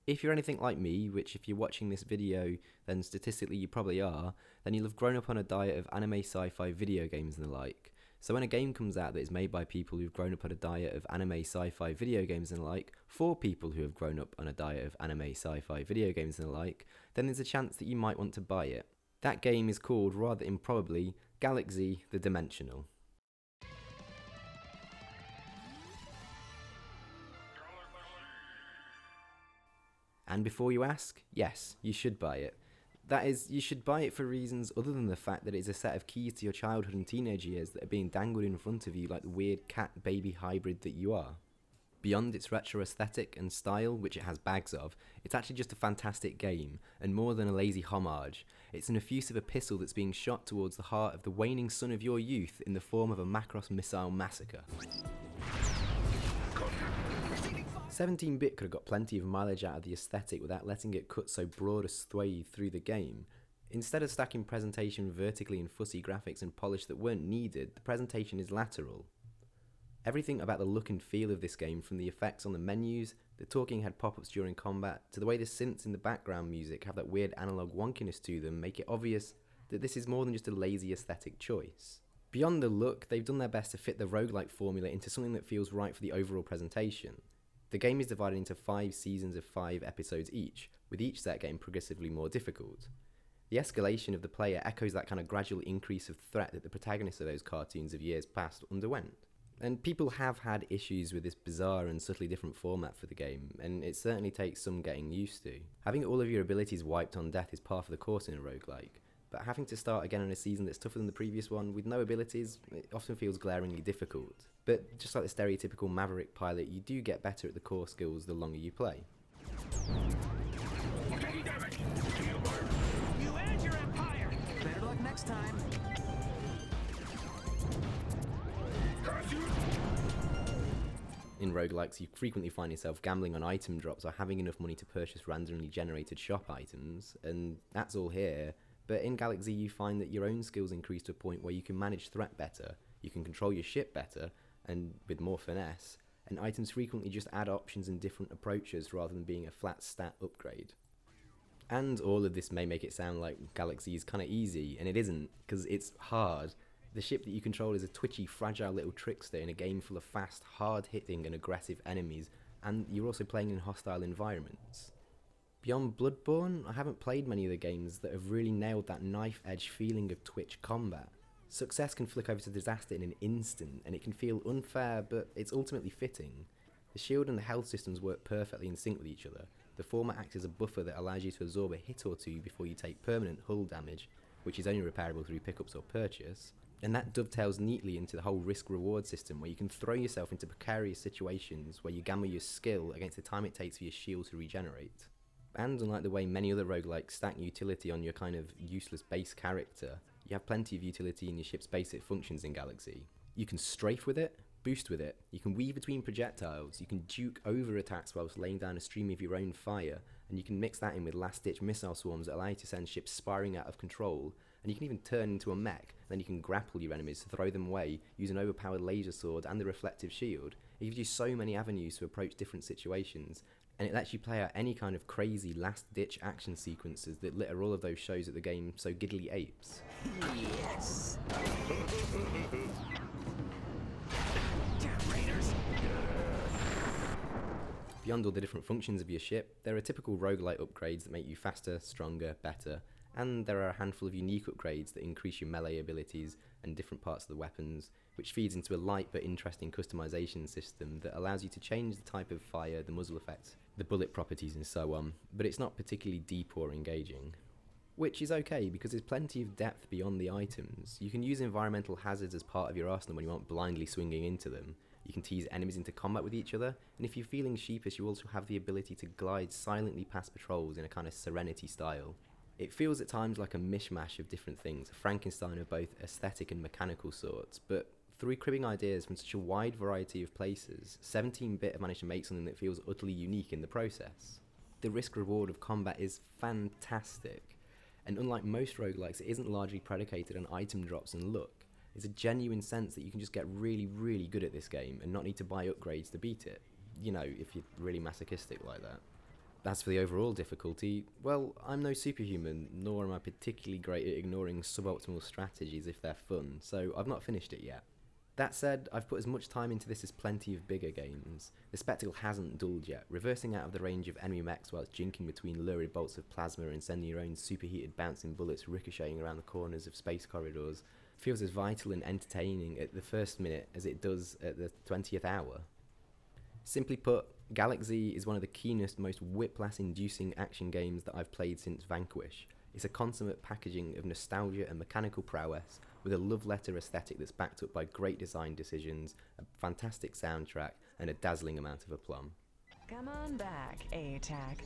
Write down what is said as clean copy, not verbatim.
If you're anything like me, which if you're watching this video, then statistically you probably are, then you'll have grown up on a diet of anime, sci-fi, video games and the like. So when a game comes out that is made by people who've grown up on a diet of anime, sci-fi, video games and the like, for people who have grown up on a diet of anime, sci-fi, video games and the like, then there's a chance that you might want to buy it. That game is called, rather improbably, Galak-Z the Dimensional. And before you ask, yes, you should buy it. That is, you should buy it for reasons other than the fact that it's a set of keys to your childhood and teenage years that are being dangled in front of you like the weird cat-baby hybrid that you are. Beyond its retro aesthetic and style, which it has bags of, it's actually just a fantastic game, and more than a lazy homage. It's an effusive epistle that's being shot towards the heart of the waning sun of your youth in the form of a Macross missile massacre. 17-bit could have got plenty of mileage out of the aesthetic without letting it cut so broad a swathe through the game. Instead of stacking presentation vertically in fussy graphics and polish that weren't needed, the presentation is lateral. Everything about the look and feel of this game, from the effects on the menus, the talking head pop-ups during combat, to the way the synths in the background music have that weird analog wonkiness to them, make it obvious that this is more than just a lazy aesthetic choice. Beyond the look, they've done their best to fit the roguelike formula into something that feels right for the overall presentation. The game is divided into 5 seasons of 5 episodes each, with each set getting progressively more difficult. The escalation of the player echoes that kind of gradual increase of threat that the protagonists of those cartoons of years past underwent. And people have had issues with this bizarre and subtly different format for the game, and it certainly takes some getting used to. Having all of your abilities wiped on death is par for the course in a roguelike, but having to start again on a season that's tougher than the previous one with no abilities, it often feels glaringly difficult. But just like the stereotypical maverick pilot, you do get better at the core skills the longer you play. You and your empire! Better luck next time! In roguelikes, you frequently find yourself gambling on item drops or having enough money to purchase randomly generated shop items, and that's all here. But in Galak-Z you find that your own skills increase to a point where you can manage threat better, you can control your ship better, and with more finesse, and items frequently just add options and different approaches rather than being a flat stat upgrade. And all of this may make it sound like Galak-Z is kinda easy, and it isn't, because it's hard. The ship that you control is a twitchy, fragile little trickster in a game full of fast, hard-hitting and aggressive enemies, and you're also playing in hostile environments. Beyond Bloodborne, I haven't played many of the games that have really nailed that knife-edge feeling of twitch combat. Success can flick over to disaster in an instant, and it can feel unfair, but it's ultimately fitting. The shield and the health systems work perfectly in sync with each other. The former acts as a buffer that allows you to absorb a hit or two before you take permanent hull damage, which is only repairable through pickups or purchase. And that dovetails neatly into the whole risk-reward system, where you can throw yourself into precarious situations where you gamble your skill against the time it takes for your shield to regenerate. And unlike the way many other roguelikes stack utility on your kind of useless base character, you have plenty of utility in your ship's basic functions in Galak-Z. You can strafe with it, boost with it, you can weave between projectiles, you can duke over attacks whilst laying down a stream of your own fire, and you can mix that in with last-ditch missile swarms that allow you to send ships spiraling out of control, and you can even turn into a mech, and then you can grapple your enemies to throw them away, use an overpowered laser sword and the reflective shield. It gives you so many avenues to approach different situations, and it lets you play out any kind of crazy last-ditch action sequences that litter all of those shows that the game so giddily apes. Yes! Damn raiders! Beyond all the different functions of your ship, there are typical roguelite upgrades that make you faster, stronger, better, and there are a handful of unique upgrades that increase your melee abilities and different parts of the weapons, which feeds into a light but interesting customization system that allows you to change the type of fire, the muzzle effects, the bullet properties and so on, but it's not particularly deep or engaging. Which is okay, because there's plenty of depth beyond the items. You can use environmental hazards as part of your arsenal when you aren't blindly swinging into them. You can tease enemies into combat with each other, and if you're feeling sheepish, you also have the ability to glide silently past patrols in a kind of Serenity style. It feels at times like a mishmash of different things, a Frankenstein of both aesthetic and mechanical sorts, but through cribbing ideas from such a wide variety of places, 17-bit have managed to make something that feels utterly unique in the process. The risk-reward of combat is fantastic, And unlike most roguelikes, it isn't largely predicated on item drops and luck. It's a genuine sense that you can just get really, really good at this game and not need to buy upgrades to beat it. You know, if you're really masochistic like that. As for the overall difficulty, well, I'm no superhuman, nor am I particularly great at ignoring suboptimal strategies if they're fun, so I've not finished it yet. That said, I've put as much time into this as plenty of bigger games. The spectacle hasn't dulled yet, reversing out of the range of enemy mechs whilst jinking between lurid bolts of plasma and sending your own superheated bouncing bullets ricocheting around the corners of space corridors feels as vital and entertaining at the first minute as it does at the 20th hour. Simply put, Galak-Z is one of the keenest, most whiplash-inducing action games that I've played since Vanquish. It's a consummate packaging of nostalgia and mechanical prowess, with a love letter aesthetic that's backed up by great design decisions, a fantastic soundtrack, and a dazzling amount of aplomb. Come on back, A-Tac.